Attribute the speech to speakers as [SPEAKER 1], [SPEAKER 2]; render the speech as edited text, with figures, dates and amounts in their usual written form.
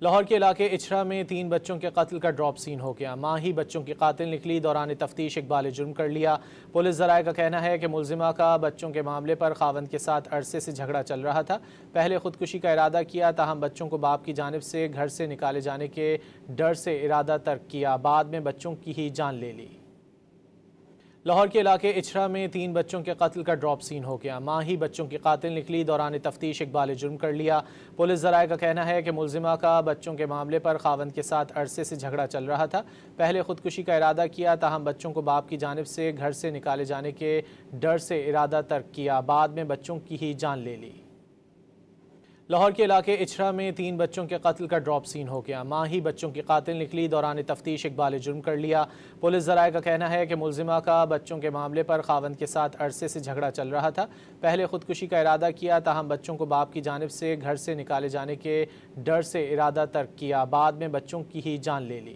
[SPEAKER 1] لاہور کے علاقے اچھرا میں 3 بچوں کے قتل کا ڈراپ سین ہو گیا۔ ماں ہی بچوں کی قاتل نکلی۔ دوران تفتیش اقبال جرم کر لیا۔ پولیس ذرائع کا کہنا ہے کہ ملزمہ کا بچوں کے معاملے پر خاوند کے ساتھ عرصے سے جھگڑا چل رہا تھا۔ پہلے خودکشی کا ارادہ کیا، تاہم بچوں کو باپ کی جانب سے گھر سے نکالے جانے کے ڈر سے ارادہ ترک کیا، بعد میں بچوں کی ہی جان لے لی۔ لاہور کے علاقے اچھرا میں 3 بچوں کے قتل کا ڈراپ سین ہو گیا۔ ماں ہی بچوں کی قاتل نکلی۔ دوران تفتیش اقبال جرم کر لیا۔ پولیس ذرائع کا کہنا ہے کہ ملزمہ کا بچوں کے معاملے پر خاوند کے ساتھ عرصے سے جھگڑا چل رہا تھا۔ پہلے خودکشی کا ارادہ کیا، تاہم بچوں کو باپ کی جانب سے گھر سے نکالے جانے کے ڈر سے ارادہ ترک کیا، بعد میں بچوں کی ہی جان لے لی۔ لاہور کے علاقے اچھرا میں 3 بچوں کے قتل کا ڈراپ سین ہو گیا۔ ماں ہی بچوں کی قاتل نکلی۔ دوران تفتیش اقبال جرم کر لیا۔ پولیس ذرائع کا کہنا ہے کہ ملزمہ کا بچوں کے معاملے پر خاوند کے ساتھ عرصے سے جھگڑا چل رہا تھا۔ پہلے خودکشی کا ارادہ کیا، تاہم بچوں کو باپ کی جانب سے گھر سے نکالے جانے کے ڈر سے ارادہ ترک کیا، بعد میں بچوں کی ہی جان لے لی۔